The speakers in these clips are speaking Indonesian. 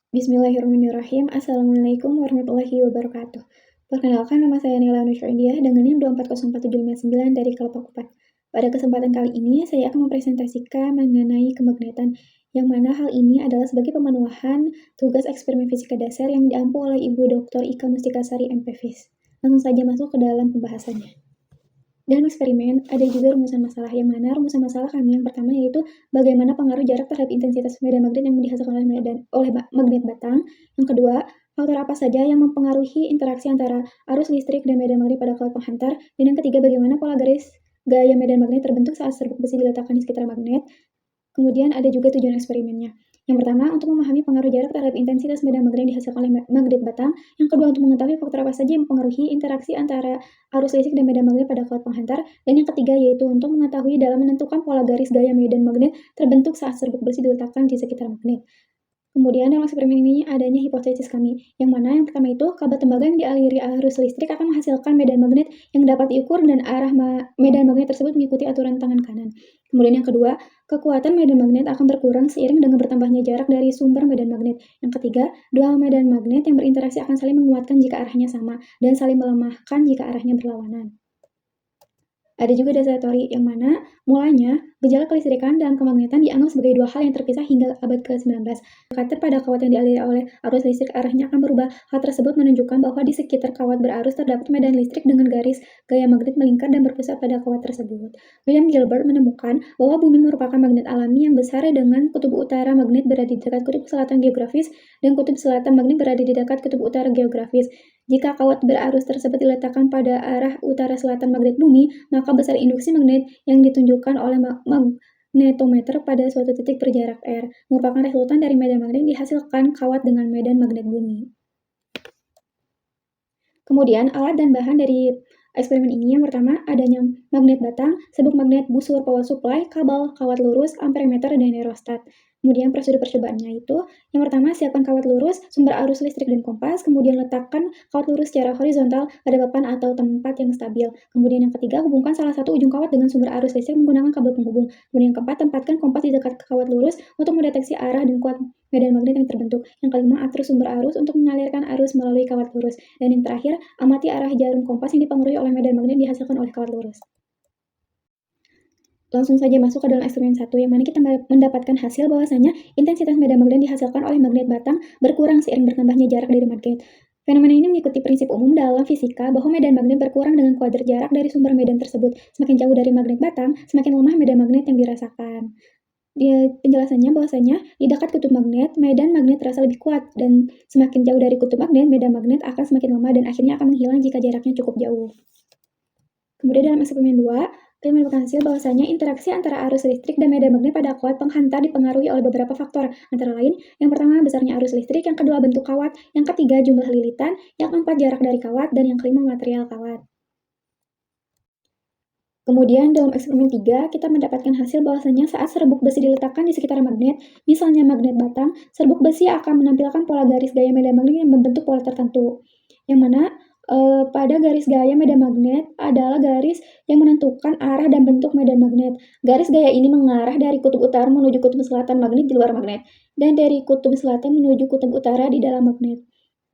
Bismillahirrahmanirrahim. Assalamualaikum warahmatullahi wabarakatuh. Perkenalkan, nama saya Nela Nursyidiyah dengan NIM 2404759 dari kelompok 4. Pada kesempatan kali ini, saya akan mempresentasikan mengenai kemagnetan, yang mana hal ini adalah sebagai pemenuhan tugas eksperimen fisika dasar yang diampu oleh Ibu Dr. Ika Mustikasari MPFIS. Langsung saja masuk ke dalam pembahasannya. Dalam eksperimen, ada juga rumusan masalah, yang mana rumusan masalah kami yang pertama yaitu bagaimana pengaruh jarak terhadap intensitas medan magnet yang dihasilkan oleh magnet batang. Yang kedua, faktor apa saja yang mempengaruhi interaksi antara arus listrik dan medan magnet pada kawat penghantar. Dan yang ketiga, bagaimana pola garis gaya medan magnet terbentuk saat serbuk besi diletakkan di sekitar magnet. Kemudian ada juga tujuan eksperimennya. Yang pertama, untuk memahami pengaruh jarak terhadap intensitas medan magnet yang dihasilkan oleh magnet batang. Yang kedua, untuk mengetahui faktor apa saja yang mempengaruhi interaksi antara arus listrik dan medan magnet pada kawat penghantar. Dan yang ketiga, yaitu untuk mengetahui dalam menentukan pola garis gaya medan magnet terbentuk saat serbuk besi diletakkan di sekitar magnet. Kemudian dalam eksperimen ini adanya hipotesis kami, yang mana yang pertama itu kabel tembaga yang dialiri arus listrik akan menghasilkan medan magnet yang dapat diukur dan arah medan magnet tersebut mengikuti aturan tangan kanan. Kemudian yang kedua, kekuatan medan magnet akan berkurang seiring dengan bertambahnya jarak dari sumber medan magnet. Yang ketiga, dua medan magnet yang berinteraksi akan saling menguatkan jika arahnya sama dan saling melemahkan jika arahnya berlawanan. Ada juga dasar teori yang mana mulanya gejala kelistrikan dan kemagnetan dianggap sebagai dua hal yang terpisah hingga abad ke-19. Kater pada kawat yang dialiri oleh arus listrik arahnya akan berubah. Hal tersebut menunjukkan bahwa di sekitar kawat berarus terdapat medan listrik dengan garis gaya magnet melingkar dan berpusat pada kawat tersebut. William Gilbert menemukan bahwa bumi merupakan magnet alami yang besar dengan kutub utara magnet berada di dekat kutub selatan geografis dan kutub selatan magnet berada di dekat kutub utara geografis. Jika kawat berarus tersebut diletakkan pada arah utara selatan magnet bumi, maka besar induksi magnet yang ditunjukkan oleh magnetometer pada suatu titik berjarak r merupakan resultan dari medan magnet yang dihasilkan kawat dengan medan magnet bumi. Kemudian, alat dan bahan dari eksperimen ini yang pertama adanya magnet batang, serbuk magnet, busur power supply, kabel, kawat lurus, amperemeter, dan aerostat. Kemudian prosedur percobaannya itu, yang pertama siapkan kawat lurus, sumber arus listrik dan kompas, kemudian letakkan kawat lurus secara horizontal pada papan atau tempat yang stabil. Kemudian yang ketiga, hubungkan salah satu ujung kawat dengan sumber arus listrik menggunakan kabel penghubung. Kemudian yang keempat, tempatkan kompas di dekat kawat lurus untuk mendeteksi arah dan kuat medan magnet yang terbentuk. Yang kelima, atur sumber arus untuk mengalirkan arus melalui kawat lurus. Dan yang terakhir, amati arah jarum kompas yang dipengaruhi oleh medan magnet yang dihasilkan oleh kawat lurus. Langsung saja masuk ke dalam eksperimen 1, yang mana kita mendapatkan hasil bahwasanya intensitas medan magnet dihasilkan oleh magnet batang berkurang seiring bertambahnya jarak dari magnet. Fenomena ini mengikuti prinsip umum dalam fisika bahwa medan magnet berkurang dengan kuadrat jarak dari sumber medan tersebut. Semakin jauh dari magnet batang, semakin lemah medan magnet yang dirasakan. Penjelasannya bahwasanya di dekat kutub magnet, medan magnet terasa lebih kuat, dan semakin jauh dari kutub magnet, medan magnet akan semakin lemah dan akhirnya akan menghilang jika jaraknya cukup jauh. Kemudian dalam eksperimen 2, kita menemukan hasil bahwasanya interaksi antara arus listrik dan medan magnet pada kawat penghantar dipengaruhi oleh beberapa faktor, antara lain, yang pertama besarnya arus listrik, yang kedua bentuk kawat, yang ketiga jumlah lilitan, yang keempat jarak dari kawat, dan yang kelima material kawat. Kemudian dalam eksperimen 3, kita mendapatkan hasil bahwasanya saat serbuk besi diletakkan di sekitar magnet, misalnya magnet batang, serbuk besi akan menampilkan pola garis gaya medan magnet yang membentuk pola tertentu, yang mana pada garis gaya medan magnet adalah garis yang menentukan arah dan bentuk medan magnet. Garis gaya ini mengarah dari kutub utara menuju kutub selatan magnet di luar magnet, dan dari kutub selatan menuju kutub utara di dalam magnet.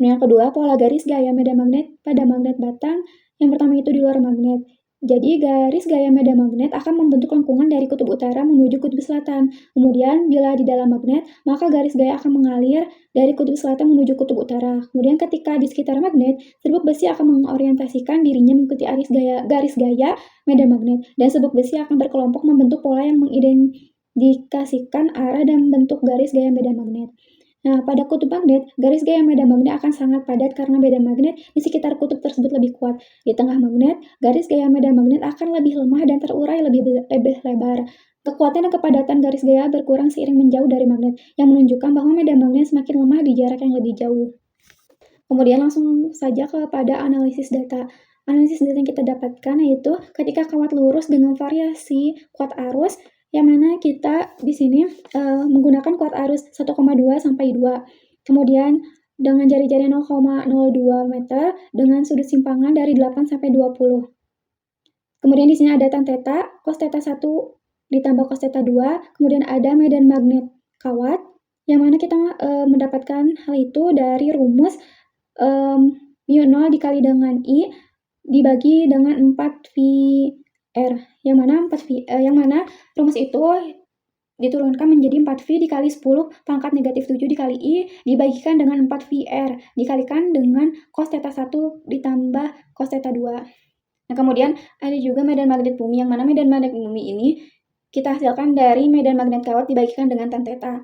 Nah, yang kedua, pola garis gaya medan magnet pada magnet batang, yang pertama itu di luar magnet. Jadi, garis gaya medan magnet akan membentuk lengkungan dari kutub utara menuju kutub selatan. Kemudian, bila di dalam magnet, maka garis gaya akan mengalir dari kutub selatan menuju kutub utara. Kemudian, ketika di sekitar magnet, serbuk besi akan mengorientasikan dirinya mengikuti garis gaya medan magnet, dan serbuk besi akan berkelompok membentuk pola yang mengindikasikan arah dan bentuk garis gaya medan magnet. Nah, pada kutub magnet, garis gaya medan magnet akan sangat padat karena medan magnet di sekitar kutub tersebut lebih kuat. Di tengah magnet, garis gaya medan magnet akan lebih lemah dan terurai lebih lebar. Kekuatan dan kepadatan garis gaya berkurang seiring menjauh dari magnet, yang menunjukkan bahwa medan magnet semakin lemah di jarak yang lebih jauh. Kemudian langsung saja kepada analisis data. Analisis data yang kita dapatkan yaitu ketika kawat lurus dengan variasi kuat arus, yang mana kita di sini menggunakan kuat arus 1,2 sampai 2. Kemudian dengan jari-jari 0,02 meter dengan sudut simpangan dari 8 sampai 20. Kemudian di sini ada tan theta, cos theta 1 ditambah cos theta 2, kemudian ada medan magnet kawat, yang mana kita mendapatkan hal itu dari rumus mu0 dikali dengan I dibagi dengan 4πr, yang mana rumus itu diturunkan menjadi 4V dikali 10 pangkat negatif 7 dikali I dibagikan dengan 4VR dikalikan dengan cos theta 1 ditambah cos theta 2. Nah, kemudian ada juga medan magnet bumi, yang mana medan magnet bumi ini kita hasilkan dari medan magnet kawat dibagikan dengan tan theta.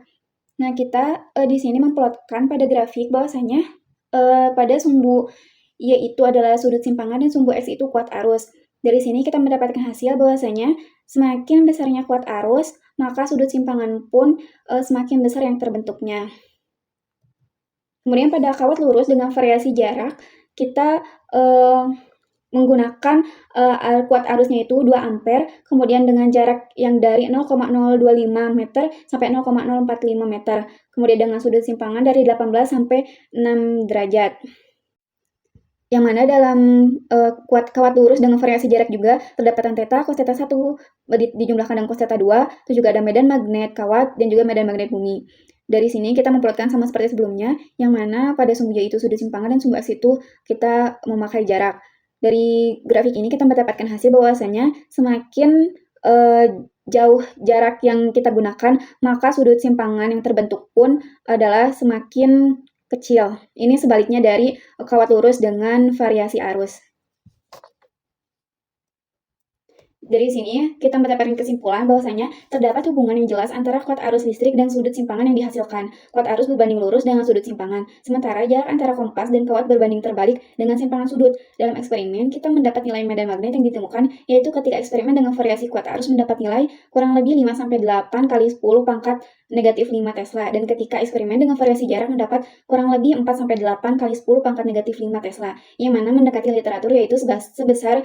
Nah, kita di sini memplotkan pada grafik bahwasanya pada sumbu Y itu adalah sudut simpangan dan sumbu X itu kuat arus. Dari sini kita mendapatkan hasil bahwasanya semakin besarnya kuat arus, maka sudut simpangan pun semakin besar yang terbentuknya. Kemudian pada kawat lurus dengan variasi jarak, kita menggunakan kuat arusnya itu 2 ampere, kemudian dengan jarak yang dari 0,025 meter sampai 0,045 meter, kemudian dengan sudut simpangan dari 18 sampai 6 derajat. Yang mana dalam kawat lurus dengan variasi jarak juga terdapat tan theta, cos theta 1 dijumlahkan dengan cos theta 2, itu juga ada medan magnet kawat dan juga medan magnet bumi. Dari sini kita memplotkan sama seperti sebelumnya, yang mana pada sumbu Y itu sudut simpangan dan sumbu X itu kita memakai jarak. Dari grafik ini kita mendapatkan hasil bahwasanya semakin jauh jarak yang kita gunakan, maka sudut simpangan yang terbentuk pun adalah semakin kecil. Ini sebaliknya dari kawat lurus dengan variasi arus. Dari sini kita mendapatkan kesimpulan bahwasanya terdapat hubungan yang jelas antara kuat arus listrik dan sudut simpangan yang dihasilkan. Kuat arus berbanding lurus dengan sudut simpangan, sementara jarak antara kompas dan kawat berbanding terbalik dengan simpangan sudut. Dalam eksperimen, kita mendapat nilai medan magnet yang ditemukan, yaitu ketika eksperimen dengan variasi kuat arus mendapat nilai kurang lebih 5-8 kali 10 pangkat negatif 5 Tesla, dan ketika eksperimen dengan variasi jarak mendapat kurang lebih 4-8 kali 10 pangkat negatif 5 Tesla, yang mana mendekati literatur yaitu sebesar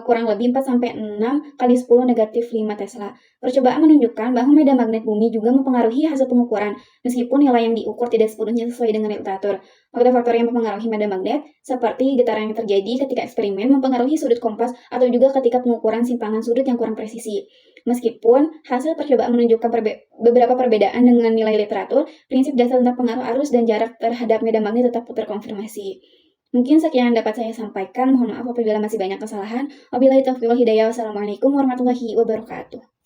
kurang lebih 4-6 kali 10 negatif 5 Tesla. Percobaan menunjukkan bahwa medan magnet bumi juga mempengaruhi hasil pengukuran, meskipun nilai yang diukur tidak sepenuhnya sesuai dengan literatur. Faktor-faktor yang mempengaruhi medan magnet, seperti getaran yang terjadi ketika eksperimen, mempengaruhi sudut kompas, atau juga ketika pengukuran simpangan sudut yang kurang presisi. Meskipun hasil percobaan menunjukkan beberapa perbedaan dengan nilai literatur, prinsip dasar tentang pengaruh arus dan jarak terhadap medan magnet tetap terkonfirmasi. Mungkin sekian yang dapat saya sampaikan. Mohon maaf apabila masih banyak kesalahan. Wabillahi taufiq wal hidayah. Wassalamualaikum warahmatullahi wabarakatuh.